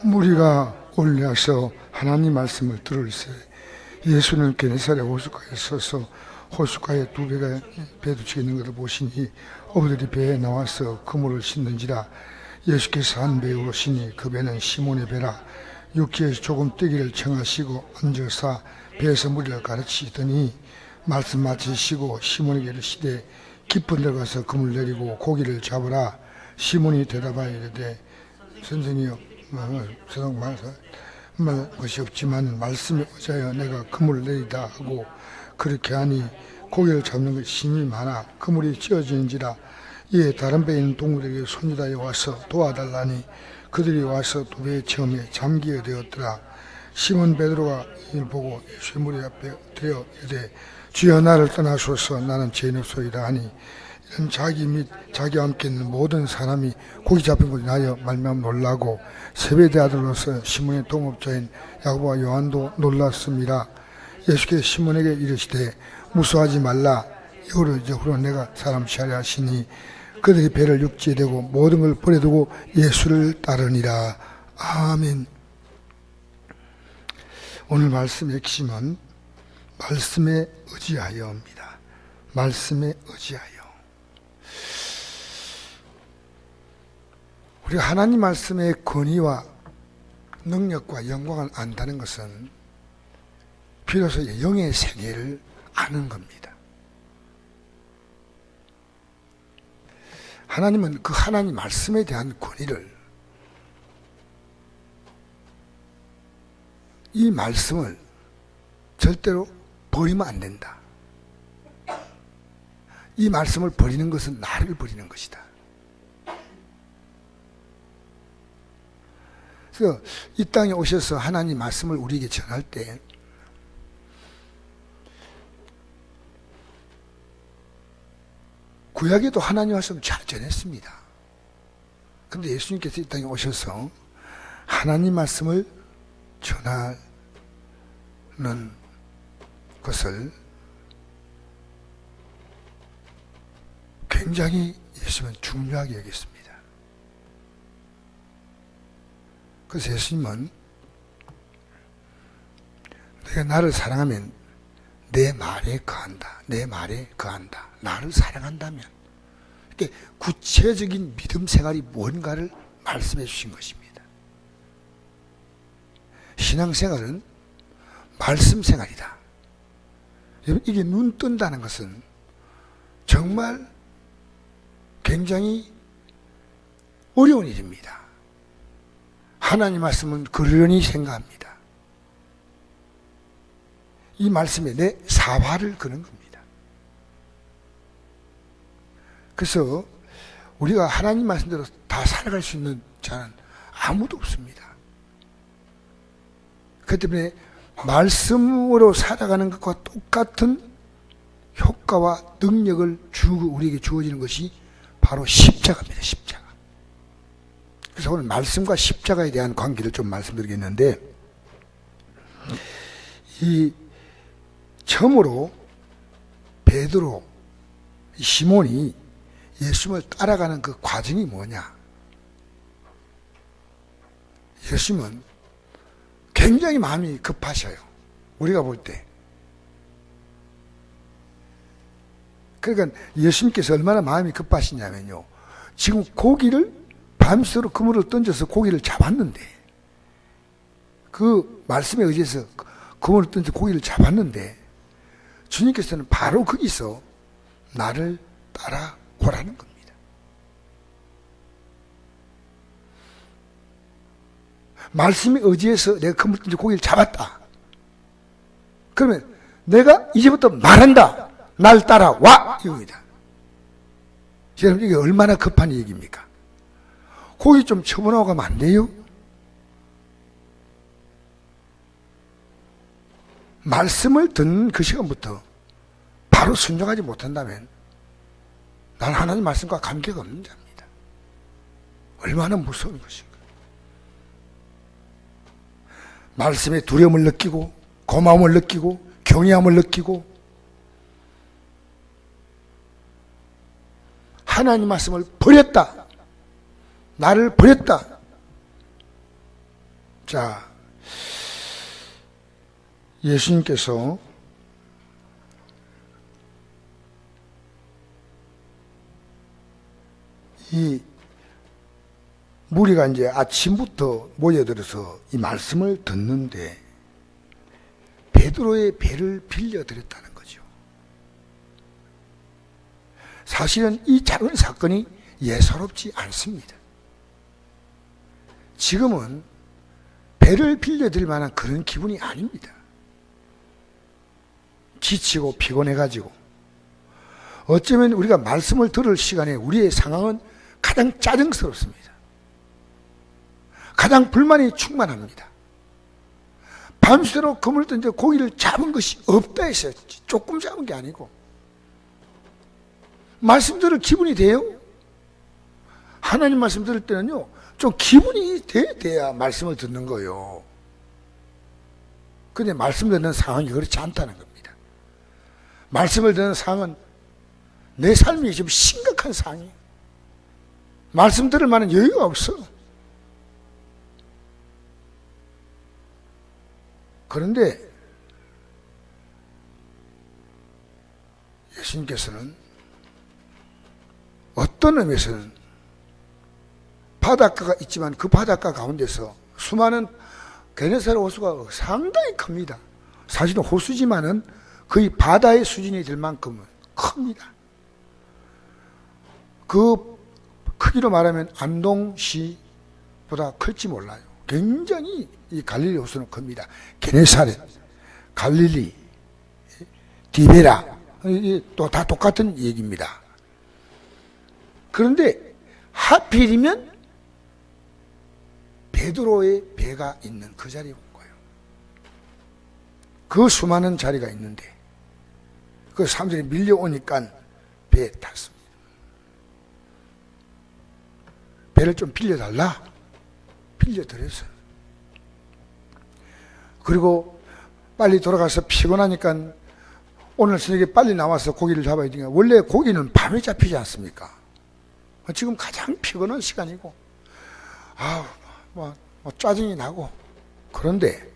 무리가 올려서 하나님 말씀을 들을세. 예수는 게네사렛 호숫가에 서서 호숫가에 두 배가 배두치게 있는 것을 보시니 어부들이 배에 나와서 그물을 싣는지라. 예수께서 한 배에 오르시니 그 배는 시몬의 배라. 육지에서 조금 뛰기를 청하시고 앉아서 배에서 무리를 가르치시더니 말씀 마치시고 시몬에게 이르시되 깊은 데 가서 그물 내리고 고기를 잡으라. 시몬이 대답하여 이르되 선생이여, 세상 말 것이 없지만 말씀에 의하여 내가 그물을 내리다 하고 그렇게 하니 고기를 잡는 것이 힘이 많아 그물이 찢어지는지라. 이에 다른 배에 있는 동무들에게 손유다에 와서 도와달라니 그들이 와서 두 배의 처음에 잠기게 되었더라. 시몬 베드로가 이를 보고 예수의 무리 앞에 드려 이르되 주여 나를 떠나소서 나는 죄인 없소이다 하니 이런 자기 및 자기와 함께 있는 모든 사람이 고기 잡힌 것을 인하여 말미암아 놀라고 세베대 아들로서 시몬의 동업자인 야고보와 요한도 놀랐습니다. 예수께서 시몬에게 이르시되 무서워하지 말라. 이후로 내가 사람 취하려 하시니 그들이 배를 육지에 대고 모든 걸 버려두고 예수를 따르니라. 아멘. 오늘 말씀의 핵심은 말씀에 의지하여입니다. 말씀에 의지하여. 우리가 하나님 말씀의 권위와 능력과 영광을 안다는 것은 비로소 영의 세계를 아는 겁니다. 하나님은 그 하나님 말씀에 대한 권위를, 이 말씀을 절대로 버리면 안 된다. 이 말씀을 버리는 것은 나를 버리는 것이다. 그래서 이 땅에 오셔서 하나님 말씀을 우리에게 전할 때 구약에도 하나님 말씀을 잘 전했습니다. 그런데 예수님께서 이 땅에 오셔서 하나님 말씀을 전하는 것을 굉장히 예수님은 중요하게 여겼습니다. 그래서 예수님은 내가 나를 사랑하면 내 말에 거한다. 내 말에 거한다. 나를 사랑한다면. 이렇게 구체적인 믿음 생활이 뭔가를 말씀해 주신 것입니다. 신앙생활은 말씀 생활이다. 이게 눈 뜬다는 것은 정말 굉장히 어려운 일입니다. 하나님 말씀은 그러니 생각합니다. 이 말씀에 내 사활을 거는 겁니다. 그래서 우리가 하나님 말씀대로 다 살아갈 수 있는 자는 아무도 없습니다. 그렇기 때문에 말씀으로 살아가는 것과 똑같은 효과와 능력을 우리에게 주어지는 것이 바로 십자가입니다. 십자가. 그래서 오늘 말씀과 십자가에 대한 관계를 좀 말씀드리겠는데, 이 처음으로 베드로, 시몬이 예수님을 따라가는 그 과정이 뭐냐? 예수님은 굉장히 마음이 급하셔요. 우리가 볼 때. 그러니까 예수님께서 얼마나 마음이 급하시냐면요, 지금 고기를 밤새도록 그물을 던져서 고기를 잡았는데, 그 말씀에 의해서 그물을 던져 고기를 잡았는데, 주님께서는 바로 거기서 나를 따라오라는 겁니다. 말씀에 의지해서 내가 그물을 던져 고기를 잡았다. 그러면 내가 이제부터 말한다. 날 따라와! 이겁니다. 여러분, 이게 얼마나 급한 얘기입니까? 고기 좀 쳐보라고 가면 안 돼요? 말씀을 듣는 그 시간부터 바로 순종하지 못한다면 난 하나님 말씀과 관계가 없는 자입니다. 얼마나 무서운 것인가. 말씀에 두려움을 느끼고 고마움을 느끼고 경외함을 느끼고 하나님 말씀을 버렸다. 나를 버렸다. 자, 예수님께서 이 무리가 이제 아침부터 모여들어서 이 말씀을 듣는데 베드로의 배를 빌려드렸다는 거죠. 사실은 이 작은 사건이 예사롭지 않습니다. 지금은 배를 빌려드릴 만한 그런 기분이 아닙니다. 지치고 피곤해가지고 어쩌면 우리가 말씀을 들을 시간에 우리의 상황은 가장 짜증스럽습니다. 가장 불만이 충만합니다. 밤새도록 그물 던져 고기를 잡은 것이 없다 해서 조금 잡은 게 아니고 말씀 들을 기분이 돼요? 하나님 말씀 들을 때는요 좀 기분이 돼야 말씀을 듣는 거예요. 근데 말씀 듣는 상황이 그렇지 않다는 겁니다. 말씀을 듣는 상황은 내 삶이 지금 심각한 상황이에요. 말씀 들을 만한 여유가 없어. 그런데 예수님께서는 어떤 의미에서는 바닷가가 있지만 그 바닷가 가운데서 수많은 게네사렛 호수가 상당히 큽니다. 사실은 호수지만은 거의 바다의 수준이 될 만큼 큽니다. 그 크기로 말하면 안동시보다 클지 몰라요. 굉장히 이 갈릴리 호수는 큽니다. 게네사렛, 갈릴리, 디베라 또 다 똑같은 얘기입니다. 그런데 하필이면 베드로의 배가 있는 그 자리에 온 거예요. 그 수많은 자리가 있는데 그 사람들이 밀려오니까 배에 탔습니다. 배를 좀 빌려달라. 빌려드렸어요. 그리고 빨리 돌아가서 피곤하니까 오늘 저녁에 빨리 나와서 고기를 잡아야 되니까 원래 고기는 밤에 잡히지 않습니까? 지금 가장 피곤한 시간이고 짜증이 나고 그런데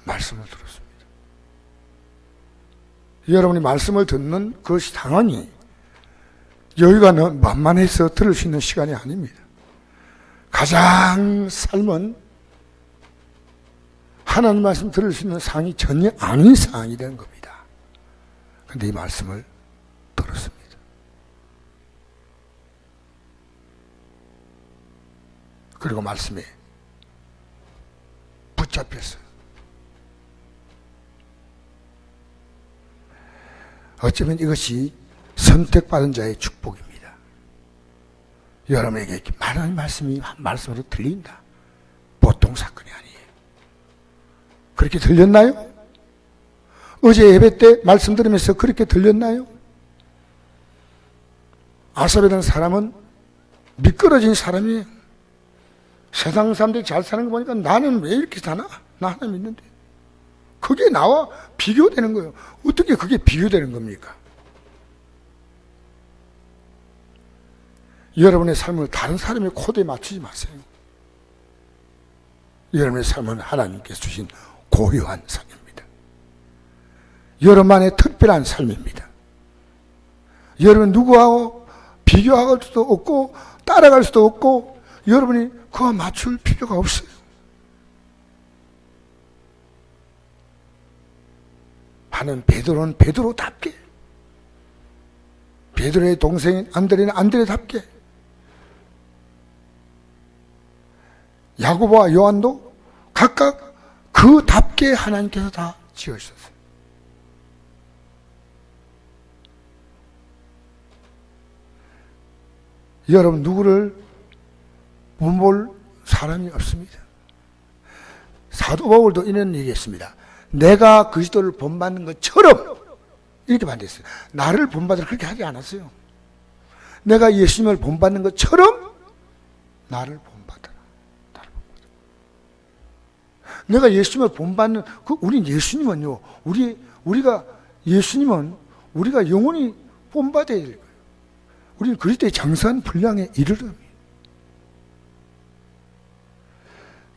말씀을 들었습니다. 여러분이 말씀을 듣는 그 상황이 여유가 만만해서 들을 수 있는 시간이 아닙니다. 가장 삶은 하나님 말씀 들을 수 있는 상황이 전혀 아닌 상황이 된 겁니다. 그런데 이 말씀을 들었습니다. 그리고 말씀에 붙잡혔어요. 어쩌면 이것이 선택받은 자의 축복입니다. 여러분에게 많은 말씀이 한 말씀으로 들린다. 보통 사건이 아니에요. 그렇게 들렸나요? 어제 예배 때 말씀 들으면서 그렇게 들렸나요? 아삽이라는 사람은 미끄러진 사람이에요. 세상 사람들이 잘 사는 거 보니까 나는 왜 이렇게 사나? 나 하나 믿는데. 그게 나와 비교되는 거예요. 어떻게 그게 비교되는 겁니까? 여러분의 삶을 다른 사람의 코드에 맞추지 마세요. 여러분의 삶은 하나님께서 주신 고유한 삶입니다. 여러분만의 특별한 삶입니다. 여러분 누구하고 비교할 수도 없고 따라갈 수도 없고 여러분이 그와 맞출 필요가 없어요. 하는 베드로는 베드로답게, 베드로의 동생 안드레는 안드레답게, 야고보와 요한도 각각 그답게 하나님께서 다 지으셨어요. 여러분 누구를 본볼 사람이 없습니다. 사도 바울도 이런 얘기했습니다. 내가 그리스도를 본받는 것처럼 이렇게 반대했어요. 나를 본받으라 그렇게 하지 않았어요. 내가 예수님을 본받는 것처럼 나를 본받아라. 내가 예수님을 본받는 우리 예수님은요. 우리가 예수님은 우리가 영원히 본받아야 될 거예요. 우리는 그리스도의 장사한 분량에 이르름이에요.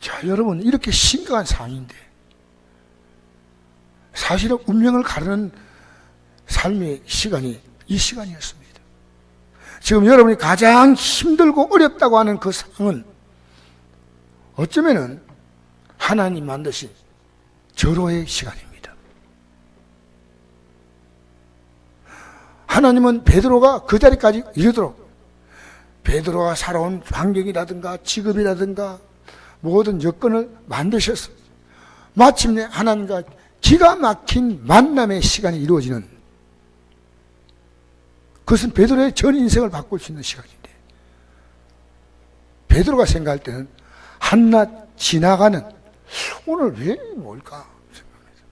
자, 여러분, 이렇게 심각한 상황인데 사실은 운명을 가르는 삶의 시간이 이 시간이었습니다. 지금 여러분이 가장 힘들고 어렵다고 하는 그 상황은 어쩌면은 하나님 만드신 절호의 시간입니다. 하나님은 베드로가 그 자리까지 이르도록 베드로가 살아온 환경이라든가 직업이라든가 모든 여건을 만드셨어. 마침내 하나님과 기가 막힌 만남의 시간이 이루어지는, 그것은 베드로의 전 인생을 바꿀 수 있는 시간인데, 베드로가 생각할 때는 한낱 지나가는 오늘 왜 뭘까 생각합니다.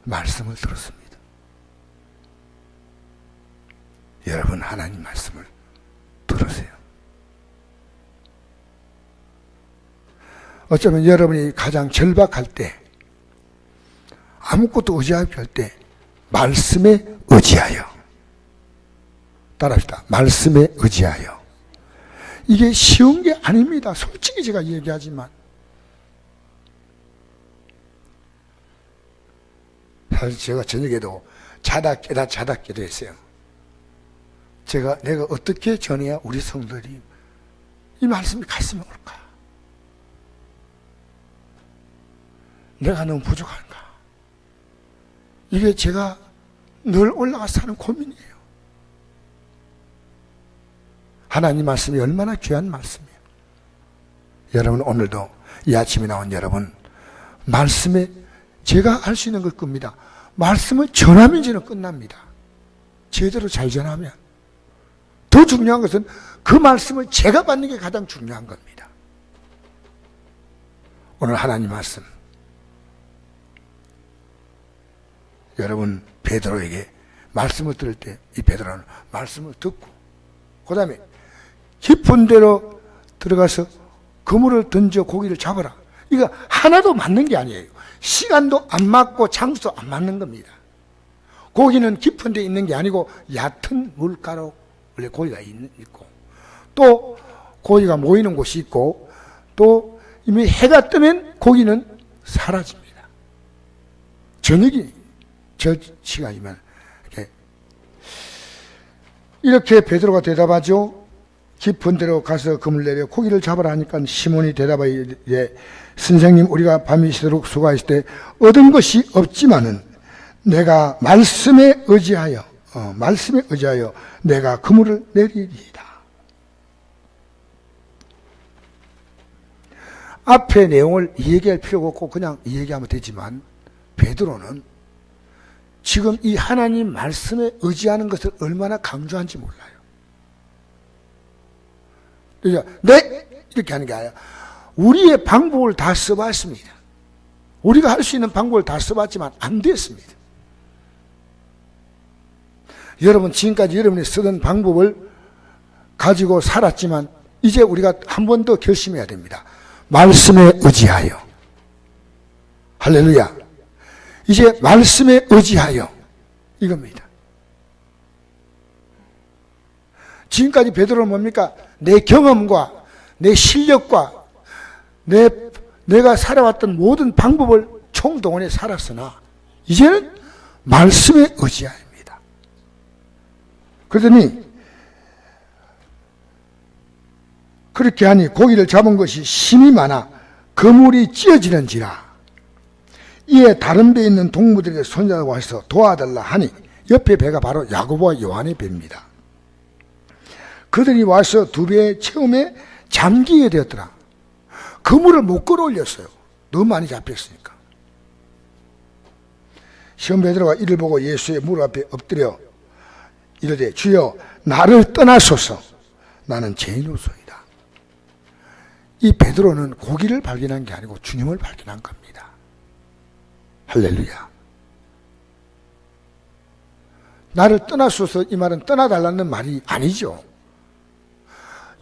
말씀을 들었습니다. 여러분, 하나님 말씀을 들으세요. 어쩌면 여러분이 가장 절박할 때, 아무것도 의지할 때 말씀에 의지하여, 따라합시다. 말씀에 의지하여. 이게 쉬운 게 아닙니다. 솔직히 제가 얘기하지만. 사실 제가 저녁에도 자다 깨다 했어요. 내가 어떻게 전해야 우리 성도들이 이 말씀이 가슴에 올까? 내가 너무 부족한가? 이게 제가 늘 올라가서 하는 고민이에요. 하나님 말씀이 얼마나 귀한 말씀이에요. 여러분, 오늘도 이 아침에 나온 여러분, 말씀에 제가 할 수 있는 걸 겁니다. 말씀을 전하면 저는 끝납니다. 제대로 잘 전하면. 더 중요한 것은 그 말씀을 제가 받는 게 가장 중요한 겁니다. 오늘 하나님 말씀, 여러분, 베드로에게 말씀을 들을 때 이 베드로는 말씀을 듣고 그 다음에 깊은 데로 들어가서 그물을 던져 고기를 잡아라. 이거 하나도 맞는 게 아니에요. 시간도 안 맞고 장소도 안 맞는 겁니다. 고기는 깊은 데 있는 게 아니고 얕은 물가로 원래 고기가 있고, 또 고기가 모이는 곳이 있고, 또 이미 해가 뜨면 고기는 사라집니다. 저녁이 저 시간이면 이렇게 베드로가 대답하죠. 깊은 데로 가서 그물 내려 고기를 잡으라 하니까 시몬이 대답하되, 선생님, 우리가 밤이 새도록 수고했을 때 얻은 것이 없지만은 내가 말씀에 의지하여 내가 그물을 내리리이다. 앞에 내용을 얘기할 필요가 없고 그냥 얘기하면 되지만, 베드로는 지금 이 하나님 말씀에 의지하는 것을 얼마나 강조한지 몰라요. 이렇게 하는 게 아니라 우리의 방법을 다 써봤습니다. 우리가 할 수 있는 방법을 다 써봤지만 안 됐습니다. 여러분, 지금까지 여러분이 쓰던 방법을 가지고 살았지만 이제 우리가 한 번 더 결심해야 됩니다. 말씀에 의지하여. 할렐루야. 이제 말씀에 의지하여, 이겁니다. 지금까지 베드로는 뭡니까? 내 경험과 내 실력과 내가 살아왔던 모든 방법을 총동원해 살았으나 이제는 말씀에 의지합니다. 그러더니 그렇게 하니 고기를 잡은 것이 심이 많아 그물이 찢어지는지라. 이에 다른 배에 있는 동무들에게 손자가 와서 도와달라 하니 옆에 배가 바로 야고보와 요한의 배입니다. 그들이 와서 두 배의 체험에 잠기게 되었더라. 그물을 못 끌어올렸어요. 너무 많이 잡혔으니까. 시몬 베드로가 이를 보고 예수의 무릎 앞에 엎드려 이르되, 주여, 나를 떠나소서. 나는 죄인으로소이다. 이 베드로는 고기를 발견한 게 아니고 주님을 발견한 겁니다. 할렐루야. 나를 떠나소서, 이 말은 떠나달라는 말이 아니죠.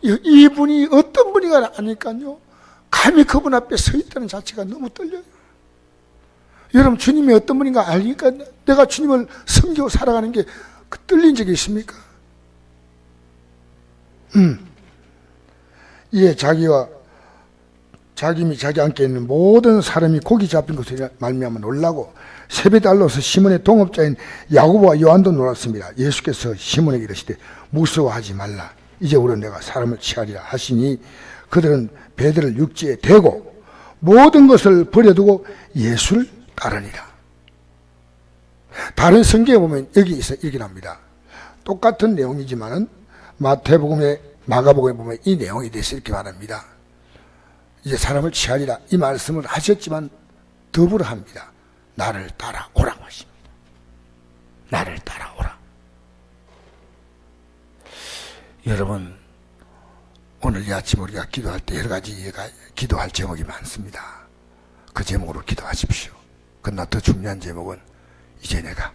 이분이 어떤 분이가 아니까요, 감히 그분 앞에 서 있다는 자체가 너무 떨려요. 여러분, 주님이 어떤 분인가 알니까 내가 주님을 섬기고 살아가는 게 떨린 적이 있습니까? 이에 자기와 자기 및 자기 함께 있는 모든 사람이 고기 잡힌 것을 말미암아 놀라고 세베대 알로서 시몬의 동업자인 야고보와 요한도 놀랐습니다. 예수께서 시몬에게 이르시되 무서워하지 말라. 이제부로 내가 사람을 취하리라 하시니 그들은 베드로를 육지에 대고 모든 것을 버려두고 예수를 따르니라. 다른 성경에 보면 여기서 이렇게 나옵니다. 똑같은 내용이지만은 마태복음에 마가복음에 보면 이 내용에 대해서 이렇게 말합니다. 이제 사람을 취하리라 이 말씀을 하셨지만 더불어 합니다. 나를 따라오라고 하십니다. 나를 따라오라. 여러분, 오늘 이 아침 우리가 기도할 때 여러 가지 기도할 제목이 많습니다. 그 제목으로 기도하십시오. 그러나 더 중요한 제목은 이제 내가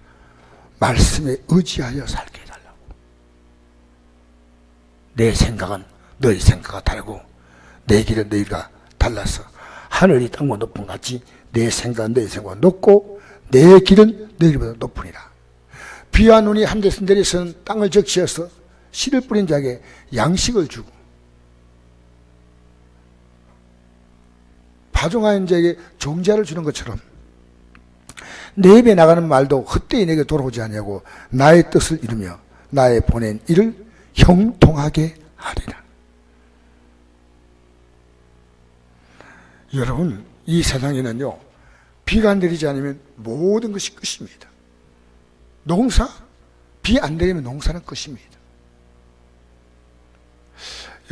말씀에 의지하여 살게 해달라고. 내 생각은 너희 생각과 다르고 내 길은 너희가 달라서 하늘이 땅보다 높은 것 같이 내 생각은 너희 생각보다 높고 내 길은 너희보다 높으니라. 비와 눈이 한데서 내려서는 땅을 적시어서 씨를 뿌린 자에게 양식을 주고 파종하는 자에게 종자를 주는 것처럼 내 입에 나가는 말도 헛되이 내게 돌아오지 않냐고 나의 뜻을 이루며 나의 보낸 일을 형통하게 하리라. 여러분, 이 세상에는요 비가 내리지 않으면 모든 것이 끝입니다. 농사, 비 안 내리면 농사는 끝입니다.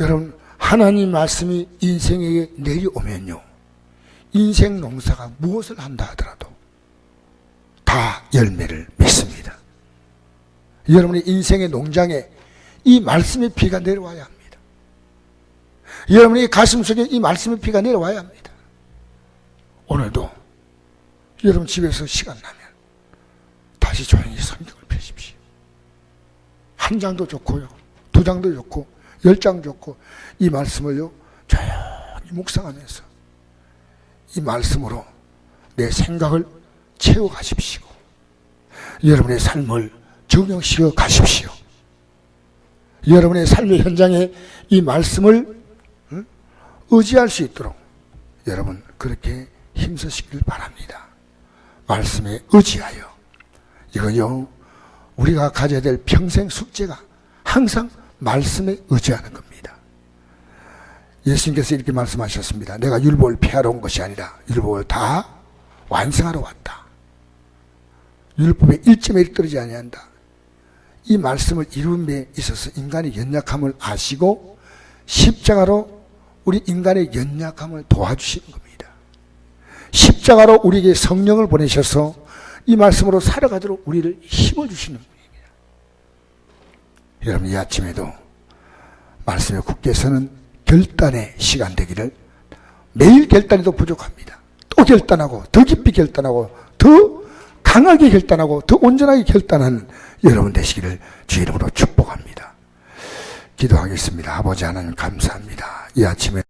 여러분, 하나님 말씀이 인생에게 내려오면요 인생 농사가 무엇을 한다 하더라도 다 열매를 맺습니다. 여러분의 인생의 농장에 이 말씀의 비가 내려와야 합니다. 여러분의 가슴 속에 이 말씀의 비가 내려와야 합니다. 오늘도 여러분 집에서 시간 나면 다시 조용히 성경을 펴십시오. 한 장도 좋고요, 두 장도 좋고, 10장 좋고, 이 말씀을요 조용히 묵상하면서 이 말씀으로 내 생각을 채워가십시오. 여러분의 삶을 적용시켜 가십시오. 여러분의 삶의 현장에 이 말씀을 의지할 수 있도록 여러분 그렇게 힘쓰시길 바랍니다. 말씀에 의지하여. 이거요 우리가 가져야 될 평생 숙제가 항상 말씀에 의지하는 겁니다. 예수님께서 이렇게 말씀하셨습니다. 내가 율법을 폐하러 온 것이 아니라 율법을 다 완성하러 왔다. 율법의 1점에 이르지 아니한다. 이 말씀을 이룸에 있어서 인간의 연약함을 아시고 십자가로 우리 인간의 연약함을 도와주시는 겁니다. 십자가로 우리에게 성령을 보내셔서 이 말씀으로 살아가도록 우리를 힘을 주시는 분입니다. 여러분, 이 아침에도 말씀에 굳게 서는 결단의 시간 되기를. 매일 결단해도 부족합니다. 또 결단하고 더 깊이 결단하고 더 강하게 결단하고 더 온전하게 결단하는 여러분 되시기를 주 이름으로 축복합니다. 기도하겠습니다. 아버지 하나님 감사합니다. 이 아침에